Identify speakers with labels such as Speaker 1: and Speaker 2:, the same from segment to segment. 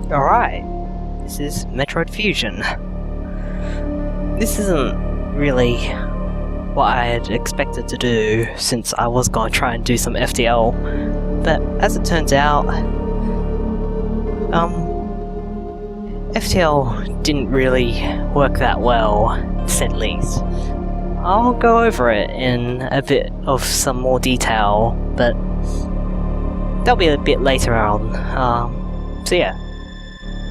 Speaker 1: Alright, this is Metroid Fusion. This isn't really what I had expected to do, since I was going to try and do some FTL, but as it turns out, FTL didn't really work that well, to say the least. I'll go over it in a bit of some more detail, but that'll be a bit later on. So yeah,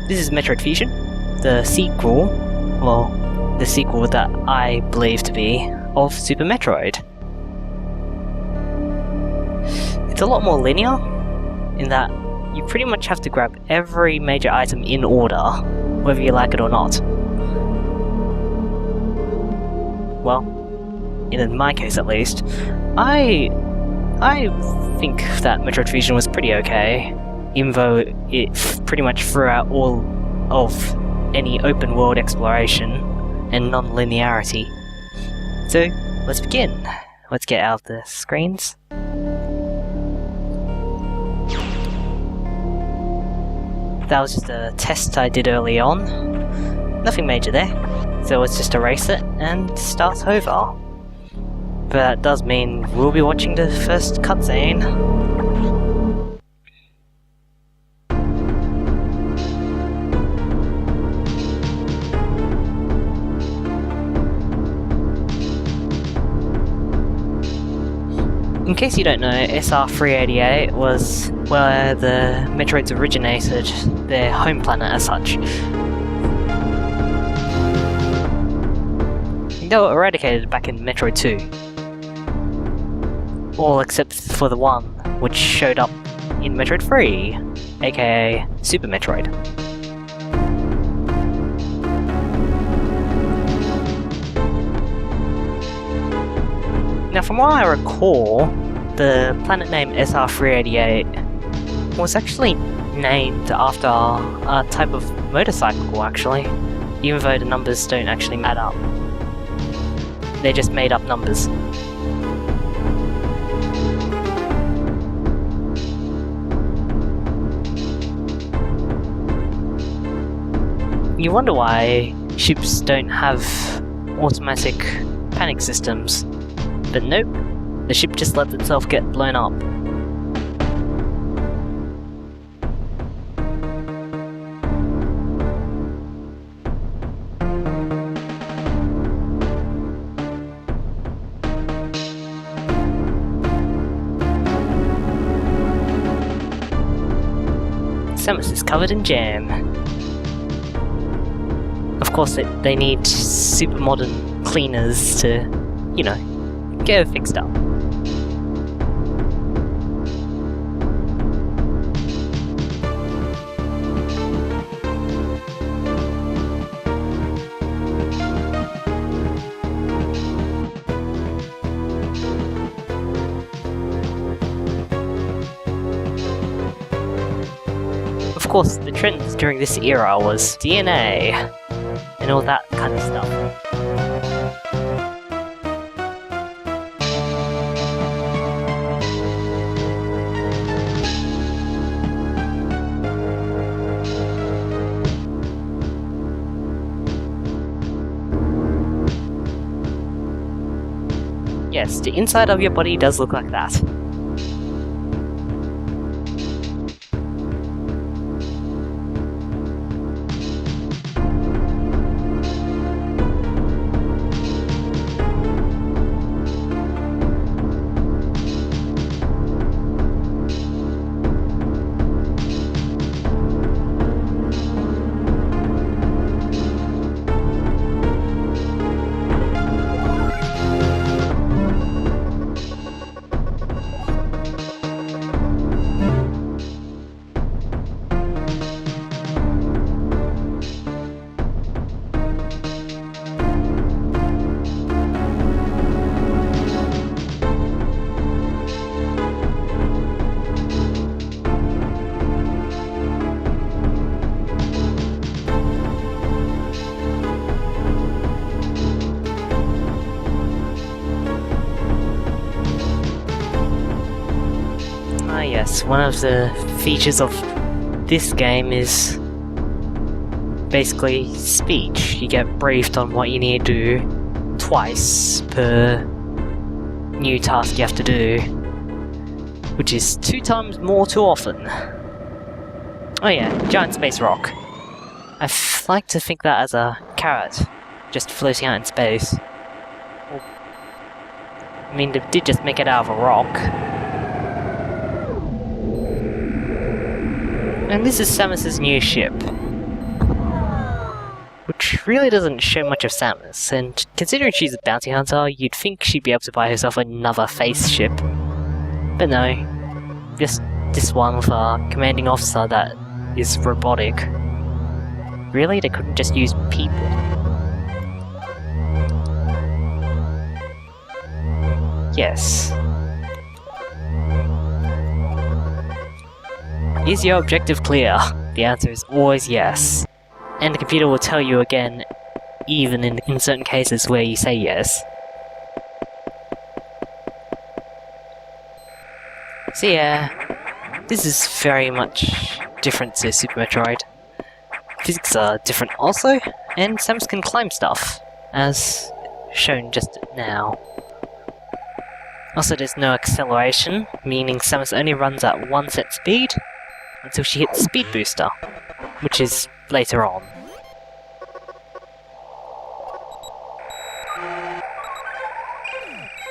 Speaker 1: this is Metroid Fusion, the sequel, well, the sequel that I believe to be, of Super Metroid. It's a lot more linear, in that you pretty much have to grab every major item in order, whether you like it or not. Well, in my case at least, I think that Metroid Fusion was pretty okay, even though it pretty much threw out all of any open world exploration and non-linearity. So, let's begin. Let's get out the screens. That was just a test I did early on. Nothing major there, so let's just erase it and start over. But that does mean we'll be watching the first cutscene. In case you don't know, SR388 was where the Metroids originated, their home planet as such. They were eradicated back in Metroid 2. All except for the one which showed up in Metroid 3, aka Super Metroid. Now from what I recall, the planet name SR388 was actually named after a type of motorcycle actually, even though the numbers don't actually add up. They're just made up numbers. You wonder why ships don't have automatic panic systems. But nope, the ship just lets itself get blown up. Samus is covered in jam. Of course, they need super modern cleaners to, you know, get it fixed up. Of course, the trends during this era was DNA and all that kind of stuff. Yes, the inside of your body does look like that. Yes, one of the features of this game is basically speech. You get briefed on what you need to do twice per new task you have to do, which is 2 times more too often. Oh yeah, giant space rock. I like to think that as a carrot, just floating out in space. Well, I mean, they did just make it out of a rock. And this is Samus's new ship, which really doesn't show much of Samus, and considering she's a bounty hunter, you'd think she'd be able to buy herself another face ship. But no, just this one with a commanding officer that is robotic. Really? They couldn't just use people? Yes. Is your objective clear? The answer is always yes. And the computer will tell you again, even in certain cases where you say yes. So yeah, this is very much different to Super Metroid. Physics are different also, and Samus can climb stuff, as shown just now. Also, there's no acceleration, meaning Samus only runs at 1 set speed until she hits Speed Booster, which is later on.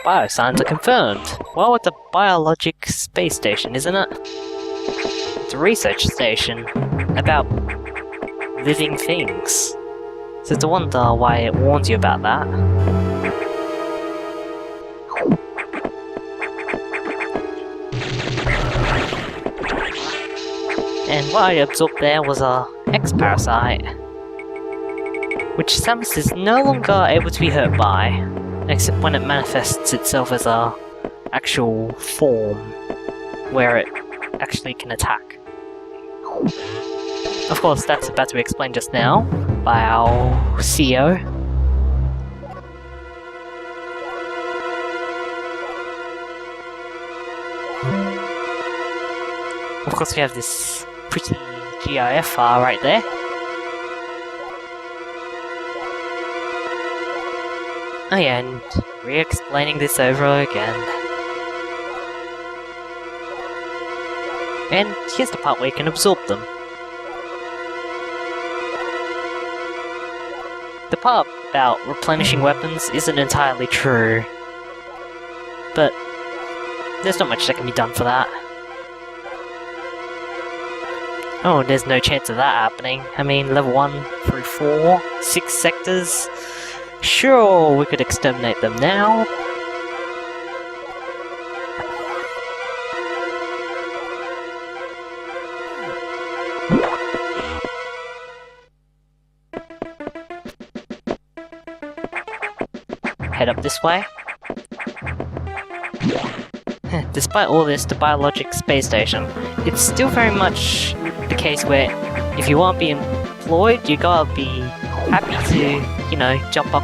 Speaker 1: Biosigns are confirmed. Well, it's a Biologic Space Station, isn't it? It's a research station about living things. So it's a wonder why it warns you about that. And what I absorbed there was a X Parasite, which Samus is no longer able to be hurt by, except when it manifests itself as a actual form, where it actually can attack. Of course, that's about to be explained just now by our CEO. Of course, we have this pretty GIF file right there. Oh yeah, and re-explaining this over again. And here's the part where you can absorb them. The part about replenishing weapons isn't entirely true, but there's not much that can be done for that. Oh, there's no chance of that happening. I mean, level 1 through 4, 6 sectors. Sure, we could exterminate them now. Head up this way. Despite all this, the Biologic Space Station, it's still very much the case where if you want to be employed, you gotta be happy to, you know, jump up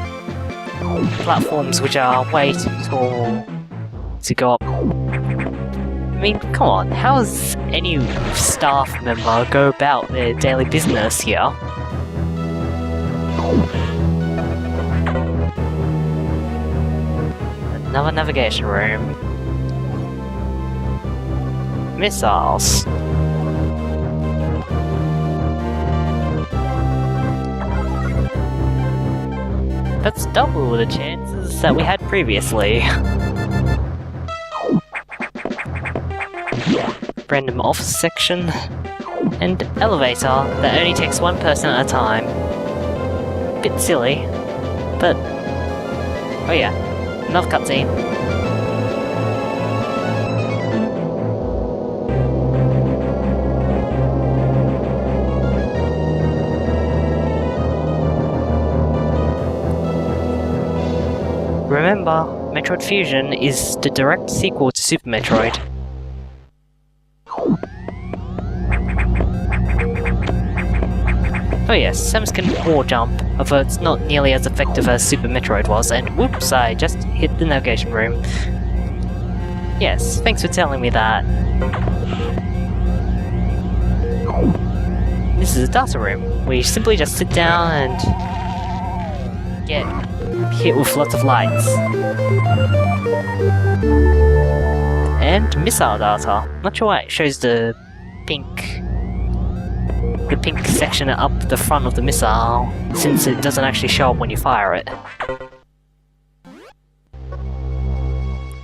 Speaker 1: platforms which are way too tall to go up. I mean, come on, how does any staff member go about their daily business here? Another navigation room. Missiles. That's double the chances that we had previously. Random office section. And elevator that only takes one person at a time. Bit silly, but... oh yeah, another cutscene. Remember, Metroid Fusion is the direct sequel to Super Metroid. Oh yes, Samus can wall jump, although it's not nearly as effective as Super Metroid was, and whoops, I just hit the navigation room. Yes, thanks for telling me that. This this is a data room, where you simply just sit down and get hit with lots of lights. And missile data. Not sure why it shows the pink section up the front of the missile, since it doesn't actually show up when you fire it.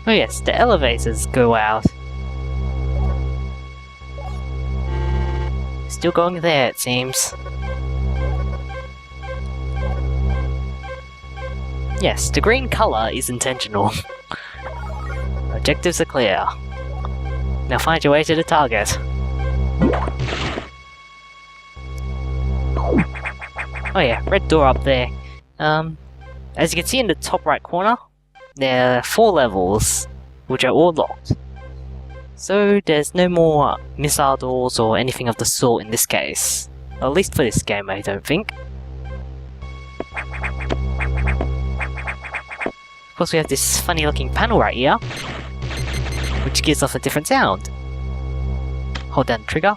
Speaker 1: Oh yes, the elevators go out. Still going there, it seems. Yes, the green colour is intentional. Objectives are clear. Now find your way to the target. Oh yeah, red door up there. As you can see in the top right corner, there are 4 levels, which are all locked. So there's no more missile doors or anything of the sort in this case. At least for this game, I don't think. Of course, we have this funny looking panel right here, which gives off a different sound. Hold down the trigger,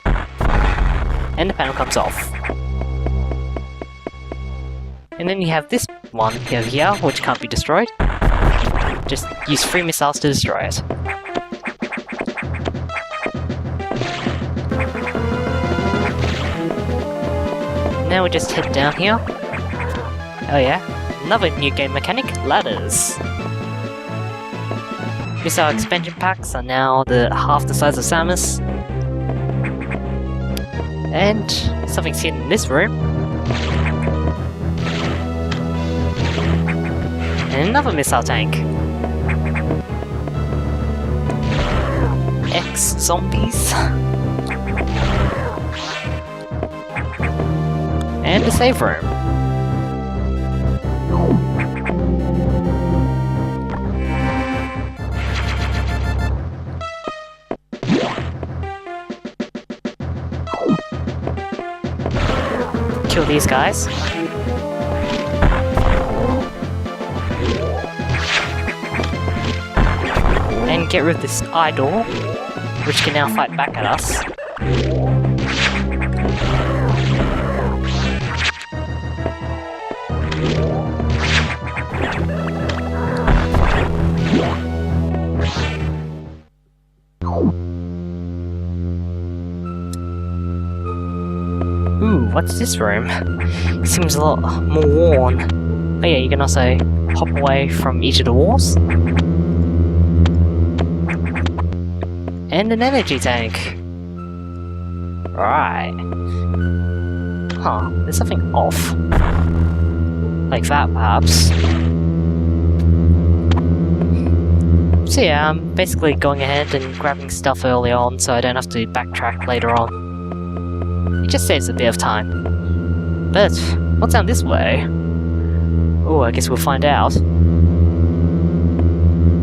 Speaker 1: and the panel comes off. And then you have this one over here, which can't be destroyed. Just use 3 missiles to destroy it. Now we just head down here. Oh yeah, another new game mechanic, ladders. Missile expansion packs are now half the size of Samus. And something's hidden in this room. And another missile tank. X zombies. And a save room. Kill these guys. And get rid of this idol, which can now fight back at us. Ooh, what's this room? It seems a lot more worn. Oh yeah, you can also hop away from each of the walls. And an energy tank. Right. Huh, there's something off. Like that, perhaps. So yeah, I'm basically going ahead and grabbing stuff early on so I don't have to backtrack later on. It just saves a bit of time. But, what's down this way? Oh, I guess we'll find out.